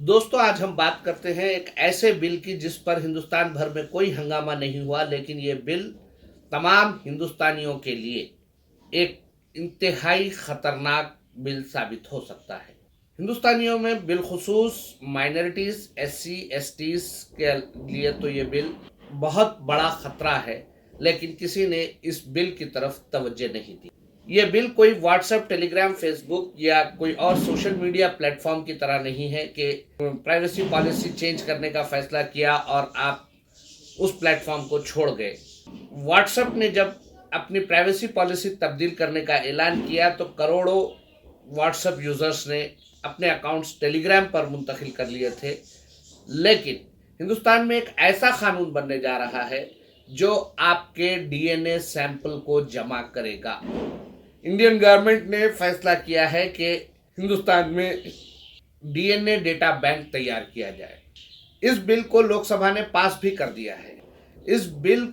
दोस्तों, आज हम बात करते हैं एक ऐसे बिल की जिस पर हिंदुस्तान भर में कोई हंगामा नहीं हुआ, लेकिन ये बिल तमाम हिंदुस्तानियों के लिए एक इंतहाई खतरनाक बिल साबित हो सकता है। हिंदुस्तानियों में बिलखुसूस माइनॉरिटीज, एससी, एसटीज के लिए तो ये बिल बहुत बड़ा खतरा है, लेकिन किसी ने इस बिल की तरफ तवज्जो नहीं दी। ये बिल कोई व्हाट्सएप, टेलीग्राम, फेसबुक या कोई और सोशल मीडिया प्लेटफॉर्म की तरह नहीं है कि प्राइवेसी पॉलिसी चेंज करने का फैसला किया और आप उस प्लेटफॉर्म को छोड़ गए। व्हाट्सएप ने जब अपनी प्राइवेसी पॉलिसी तब्दील करने का ऐलान किया तो करोड़ों व्हाट्सएप यूजर्स ने अपने अकाउंट्स टेलीग्राम पर मुंतकिल कर लिए थे। लेकिन हिंदुस्तान में एक ऐसा कानून बनने जा रहा है जो आपके डीएनए सैंपल को जमा करेगा। इंडियन गवर्नमेंट ने फैसला किया है कि हिंदुस्तान में डीएनए डेटा बैंक तैयार किया जाए। इस बिल को लोकसभा ने पास भी कर दिया है। इस बिल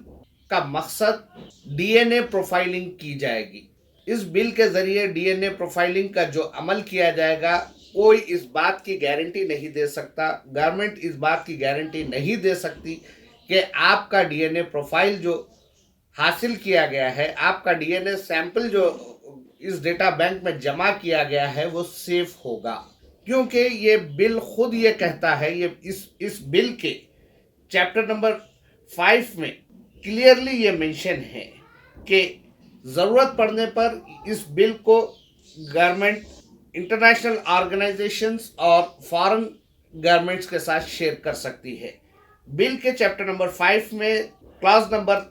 का मकसद डीएनए प्रोफाइलिंग की जाएगी। इस बिल के जरिए डीएनए प्रोफाइलिंग का जो अमल किया जाएगा, कोई इस बात की गारंटी नहीं दे सकता, गवर्नमेंट इस बात की गारंटी नहीं दे सकती कि आपका डीएनए प्रोफाइल जो हासिल किया गया है, आपका डीएनए सैंपल जो इस डेटा बैंक में जमा किया गया है, वो सेफ होगा। क्योंकि ये बिल खुद ये कहता है, ये इस बिल के चैप्टर नंबर 5 में क्लियरली ये मेंशन है कि ज़रूरत पड़ने पर इस बिल को गवर्नमेंट इंटरनेशनल ऑर्गेनाइजेशंस और फॉरेन गवर्नमेंट्स के साथ शेयर कर सकती है। बिल के चैप्टर नंबर 5 में क्लॉज नंबर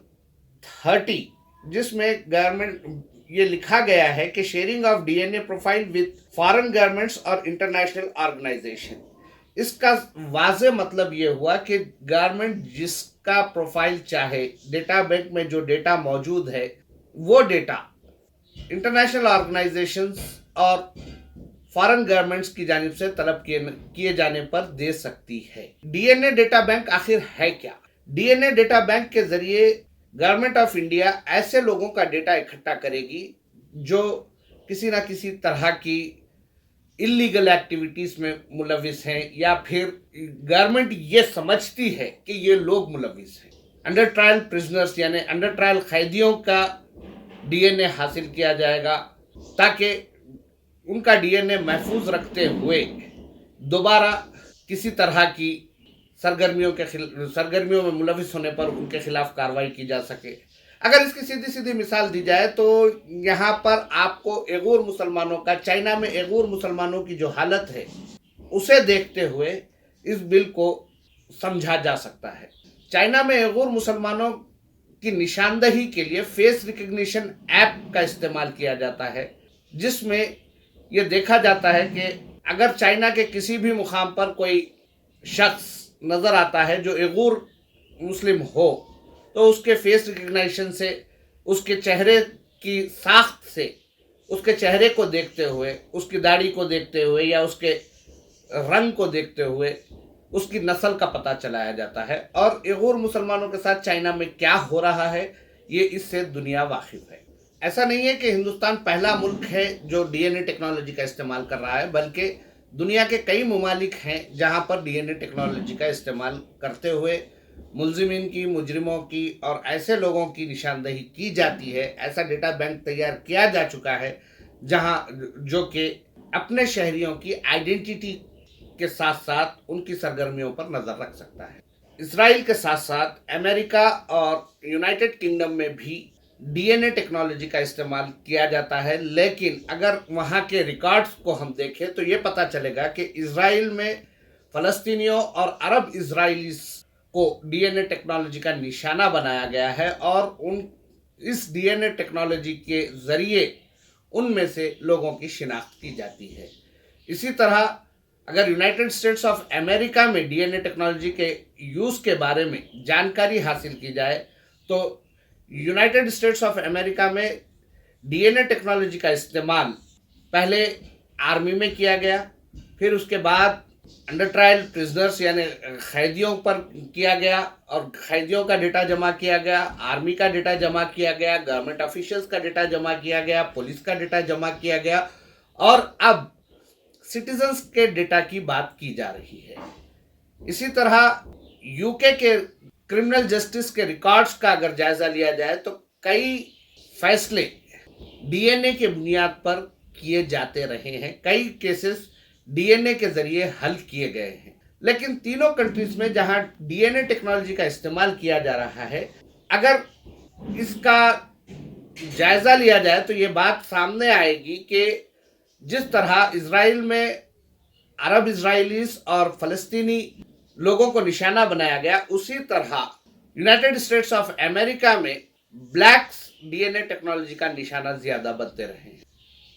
30, जिसमें गवर्नमेंट ये लिखा गया है कि sharing of DNA profile with foreign governments और इंटरनेशनल ऑर्गेनाइजेशन। इसका वाज़े मतलब ये हुआ कि गवर्नमेंट जिसका प्रोफाइल चाहे, डेटा बैंक में जो डेटा मौजूद है, वो डेटा इंटरनेशनल ऑर्गेनाइजेशंस और फॉरेन गवर्नमेंट्स की जानिब से तलब किए जाने पर दे सकती है। डीएनए डेटा बैंक आखिर है क्या? डीएनए डेटा बैंक के जरिए गवर्नमेंट ऑफ इंडिया ऐसे लोगों का डेटा इकट्ठा करेगी जो किसी ना किसी तरह की इलीगल एक्टिविटीज में मुलविस हैं, या फिर गवर्नमेंट ये समझती है कि ये लोग मुलविस हैं। अंडर ट्रायल प्रिजनर्स यानी अंडर ट्रायल कैदियों का डीएनए हासिल किया जाएगा ताकि उनका डीएनए महफूज रखते हुए दोबारा किसी तरह की सरगर्मियों में मुलविस होने पर उनके खिलाफ कार्रवाई की जा सके। अगर इसकी सीधी सीधी मिसाल दी जाए तो यहाँ पर आपको उइगुर मुसलमानों का, चाइना में उइगुर मुसलमानों की जो हालत है, उसे देखते हुए इस बिल को समझा जा सकता है। चाइना में उइगुर मुसलमानों की निशानदही के लिए फेस रिकग्निशन ऐप का इस्तेमाल किया जाता है, जिसमें यह देखा जाता है कि अगर चाइना के किसी भी मुकाम पर कोई शख्स नज़र आता है जो उइगुर मुस्लिम हो, तो उसके फेस रिकग्निशन से, उसके चेहरे की साख्त से, उसके चेहरे को देखते हुए, उसकी दाढ़ी को देखते हुए या उसके रंग को देखते हुए उसकी नस्ल का पता चलाया जाता है। और उइगुर मुसलमानों के साथ चाइना में क्या हो रहा है, ये इससे दुनिया वाकिफ है। ऐसा नहीं है कि हिंदुस्तान पहला मुल्क है जो डीएनए टेक्नोलॉजी का इस्तेमाल कर रहा है, बल्कि दुनिया के कई ममालिक हैं जहां पर डीएनए टेक्नोलॉजी का इस्तेमाल करते हुए मुलजिमीन की, मुजरिमों की और ऐसे लोगों की निशानदही की जाती है। ऐसा डेटा बैंक तैयार किया जा चुका है जो कि अपने शहरियों की आइडेंटिटी के साथ साथ उनकी सरगर्मियों पर नज़र रख सकता है। इसराइल के साथ साथ अमेरिका और यूनाइटेड किंगडम में भी डीएनए टेक्नोलॉजी का इस्तेमाल किया जाता है, लेकिन अगर वहाँ के रिकॉर्ड्स को हम देखें तो ये पता चलेगा कि इसराइल में फ़लस्तीनियों और अरब इसराइलीस को डीएनए टेक्नोलॉजी का निशाना बनाया गया है और इस डीएनए टेक्नोलॉजी के ज़रिए उनमें से लोगों की शिनाख्त की जाती है। इसी तरह अगर यूनाइटेड स्टेट्स ऑफ अमेरिका में डीएनए टेक्नोलॉजी के यूज़ के बारे में जानकारी हासिल की जाए तो यूनाइटेड स्टेट्स ऑफ अमेरिका में डीएनए टेक्नोलॉजी का इस्तेमाल पहले आर्मी में किया गया, फिर उसके बाद अंडर ट्रायल प्रिजनर्स यानी कैदियों पर किया गया और कैदियों का डेटा जमा किया गया, आर्मी का डेटा जमा किया गया, गवर्नमेंट ऑफिशियल्स का डेटा जमा किया गया, पुलिस का डेटा जमा किया गया और अब सिटीजन्स के डेटा की बात की जा रही है। इसी तरह यूके के क्रिमिनल जस्टिस के रिकॉर्ड्स का अगर जायजा लिया जाए तो कई फैसले डीएनए के बुनियाद पर किए जाते रहे हैं, कई केसेस डीएनए के जरिए हल किए गए हैं। लेकिन तीनों कंट्रीज में जहां डीएनए टेक्नोलॉजी का इस्तेमाल किया जा रहा है, अगर इसका जायजा लिया जाए तो ये बात सामने आएगी कि जिस तरह इजराइल में अरब इजराइलीज और फलस्तीनी लोगों को निशाना बनाया गया, उसी तरह यूनाइटेड स्टेट्स ऑफ अमेरिका में ब्लैक्स डीएनए टेक्नोलॉजी का निशाना ज्यादा बनते रहे हैं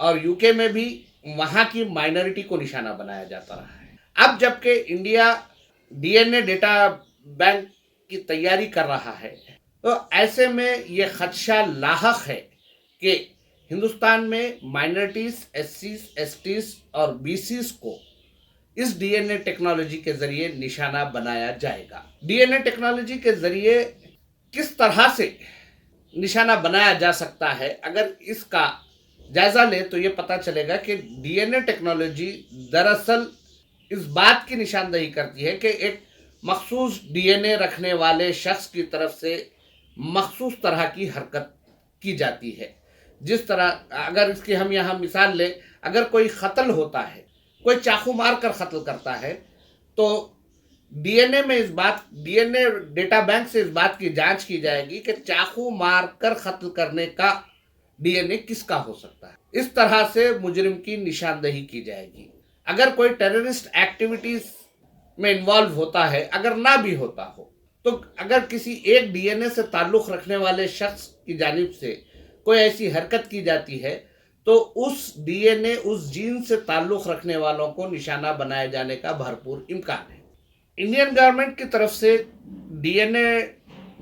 और यूके में भी वहां की माइनॉरिटी को निशाना बनाया जाता रहा है। अब जबकि इंडिया डीएनए डेटा बैंक की तैयारी कर रहा है, तो ऐसे में ये खदशा लाहक है कि हिंदुस्तान में माइनॉरिटीज, एससीज, एसटीज और बीसीज को इस डीएनए टेक्नोलॉजी के जरिए निशाना बनाया जाएगा। डीएनए टेक्नोलॉजी के जरिए किस तरह से निशाना बनाया जा सकता है, अगर इसका जायजा ले तो ये पता चलेगा कि डीएनए टेक्नोलॉजी दरअसल इस बात की निशानदही करती है कि एक मखसूस डीएनए रखने वाले शख्स की तरफ से मखसूस तरह की हरकत की जाती है। जिस तरह अगर इसकी हम यहाँ मिसाल लें, अगर कोई कत्ल होता है, कोई चाकू मार कर कत्ल करता है, तो डीएनए डेटा बैंक से इस बात की जांच की जाएगी कि चाकू मार कर कत्ल करने का डीएनए किसका हो सकता है। इस तरह से मुजरिम की निशानदही की जाएगी। अगर कोई टेररिस्ट एक्टिविटीज में इन्वॉल्व होता है, अगर ना भी होता हो, तो अगर किसी एक डीएनए से ताल्लुक़ रखने वाले शख्स की जानिब से कोई ऐसी हरकत की जाती है, तो उस डीएनए, उस जीन से ताल्लुक़ रखने वालों को निशाना बनाए जाने का भरपूर इम्कान है। इंडियन गवर्नमेंट की तरफ से डीएनए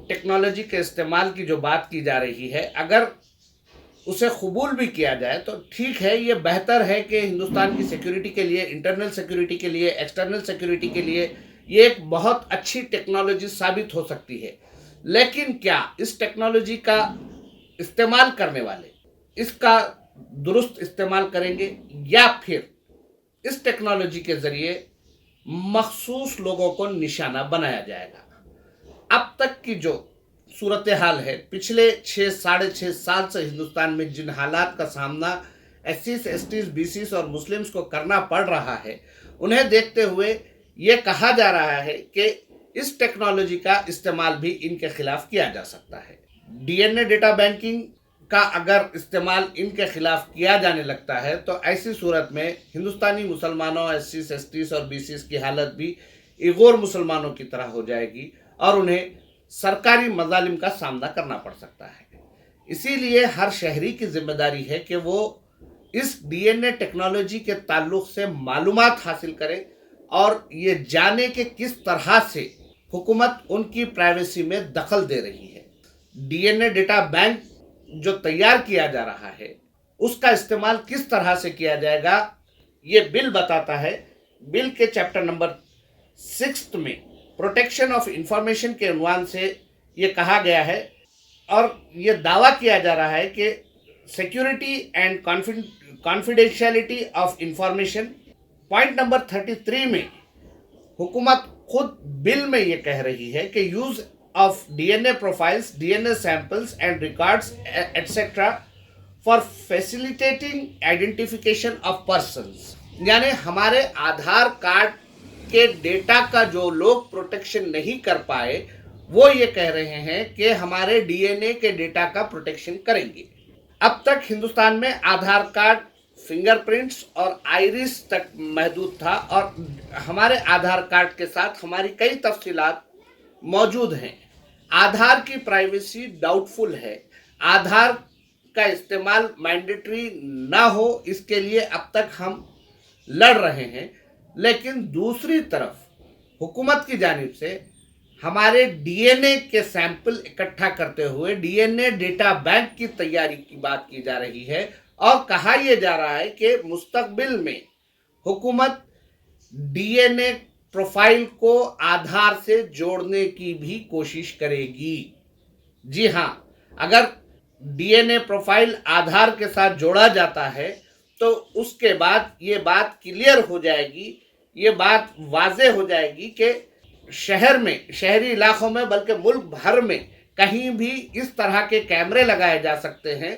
टेक्नोलॉजी के इस्तेमाल की जो बात की जा रही है, अगर उसे कबूल भी किया जाए तो ठीक है, ये बेहतर है कि हिंदुस्तान की सिक्योरिटी के लिए, इंटरनल सिक्योरिटी के लिए, एक्सटर्नल सिक्योरिटी के लिए ये एक बहुत अच्छी टेक्नोलॉजी साबित हो सकती है। लेकिन क्या इस टेक्नोलॉजी का इस्तेमाल करने वाले इसका दुरुस्त इस्तेमाल करेंगे, या फिर इस टेक्नोलॉजी के ज़रिए मखसूस लोगों को निशाना बनाया जाएगा? अब तक की जो सूरत हाल है, पिछले 6-6.5 साल से हिंदुस्तान में जिन हालात का सामना एससीज, एसटीज, बीसीज और मुस्लिम्स को करना पड़ रहा है, उन्हें देखते हुए ये कहा जा रहा है कि इस टेक्नोलॉजी का इस्तेमाल भी इनके खिलाफ किया जा सकता है। डीएनए डेटा बैंकिंग का अगर इस्तेमाल इनके खिलाफ किया जाने लगता है, तो ऐसी सूरत में हिंदुस्तानी मुसलमानों, एससीज, एसटीज और बीसीज की हालत भी इगोर मुसलमानों की तरह हो जाएगी और उन्हें सरकारी मजालिम का सामना करना पड़ सकता है। इसीलिए हर शहरी की जिम्मेदारी है कि वो इस डीएनए टेक्नोलॉजी के ताल्लुक से मालूमात हासिल करे और ये जाने कि किस तरह से हुकूमत उनकी प्राइवेसी में दखल दे रही है। डीएनए डेटा बैंक जो तैयार किया जा रहा है, उसका इस्तेमाल किस तरह से किया जाएगा, ये बिल बताता है। बिल के चैप्टर नंबर 6 में प्रोटेक्शन ऑफ इंफॉर्मेशन के उन्वान से ये कहा गया है और ये दावा किया जा रहा है कि security and confidentiality of information, point number 33 में हुकूमत खुद बिल में ये कह रही है कि use of DNA profiles, DNA samples and records etcetera for facilitating identification of persons, यानी हमारे आधार कार्ड के डेटा का जो लोग प्रोटेक्शन नहीं कर पाए, वो ये कह रहे हैं कि हमारे डीएनए के डेटा का प्रोटेक्शन करेंगे। अब तक हिंदुस्तान में आधार कार्ड फिंगरप्रिंट्स और आइरिस तक महदूद था और हमारे आधार कार्ड के साथ हमारी कई तफसीलात मौजूद हैं। आधार की प्राइवेसी डाउटफुल है। आधार का इस्तेमाल मैंडेटरी ना हो, इसके लिए अब तक हम लड़ रहे हैं। लेकिन दूसरी तरफ हुकूमत की जानिब से हमारे डीएनए के सैंपल इकट्ठा करते हुए डीएनए डेटा बैंक की तैयारी की बात की जा रही है और कहा यह जा रहा है कि मुस्तकबिल में हुकूमत डीएनए प्रोफाइल को आधार से जोड़ने की भी कोशिश करेगी। जी हाँ, अगर डीएनए प्रोफाइल आधार के साथ जोड़ा जाता है تو اس کے بعد یہ بات کلیئر ہو جائے گی، یہ بات واضح ہو جائے گی کہ شہر میں، شہری علاقوں میں بلکہ ملک بھر میں کہیں بھی اس طرح کے کیمرے لگائے جا سکتے ہیں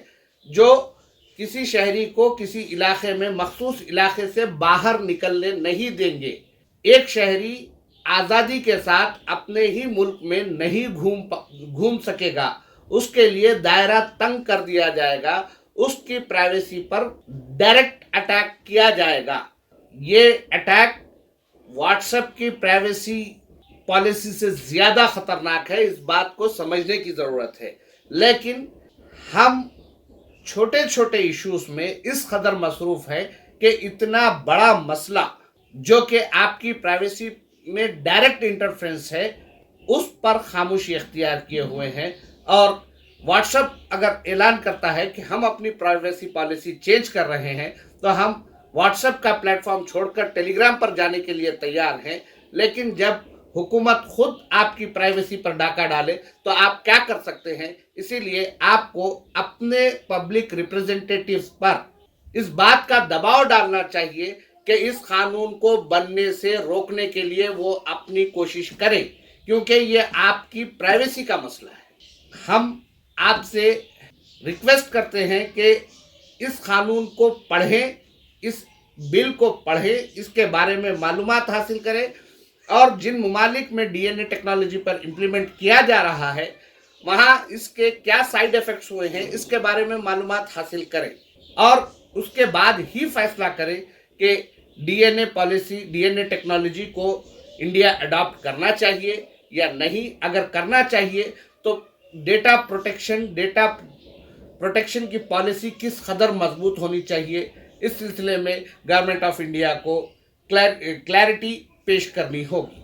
جو کسی شہری کو کسی علاقے میں، مخصوص علاقے سے باہر نکلنے نہیں دیں گے۔ ایک شہری آزادی کے ساتھ اپنے ہی ملک میں نہیں گھوم سکے گا، اس کے لیے دائرہ تنگ کر دیا جائے گا، اس کی پرائیویسی پر ڈائریکٹ اٹیک کیا جائے گا۔ یہ اٹیک واٹس ایپ کی پرائیویسی پالیسی سے زیادہ خطرناک ہے، اس بات کو سمجھنے کی ضرورت ہے۔ لیکن ہم چھوٹے چھوٹے ایشوز میں اس قدر مصروف ہے کہ اتنا بڑا مسئلہ جو کہ آپ کی پرائیویسی میں ڈائریکٹ انٹرفیرنس ہے، اس پر خاموشی اختیار کیے ہوئے ہیں۔ اور واٹس ایپ اگر اعلان کرتا ہے کہ ہم اپنی پرائیویسی پالیسی چینج کر رہے ہیں تو ہم واٹس ایپ کا پلیٹ فارم چھوڑ کر ٹیلی گرام پر جانے کے لیے تیار ہیں، لیکن جب حکومت خود آپ کی پرائیویسی پر ڈاکہ ڈالے تو آپ کیا کر سکتے ہیں؟ اسی لیے آپ کو اپنے پبلک ریپرزنٹیٹیوز پر اس بات کا دباؤ ڈالنا چاہیے کہ اس قانون کو بننے سے روکنے کے لیے وہ اپنی کوشش کریں، کیونکہ یہ آپ کی پرائیویسی کا مسئلہ ہے۔ ہم آپ سے ریکویسٹ کرتے ہیں کہ اس قانون کو پڑھیں، اس بل کو پڑھیں، اس کے بارے میں معلومات حاصل کریں، اور جن ممالک میں D N A technology per implement کیا جا رہا ہے وہاں اس کے کیا سائیڈ ایفیکٹس ہوئے ہیں اس کے بارے میں معلومات حاصل کریں، اور اس کے بعد ہی فیصلہ کریں کہ D N A policy, D N A technology کو انڈیا اڈاپٹ کرنا چاہیے یا نہیں۔ اگر کرنا چاہیے تو ڈیٹا پروٹیکشن کی پالیسی کس قدر مضبوط ہونی چاہیے، اس سلسلے میں گورنمنٹ آف انڈیا کو کلیئرٹی پیش کرنی ہوگی۔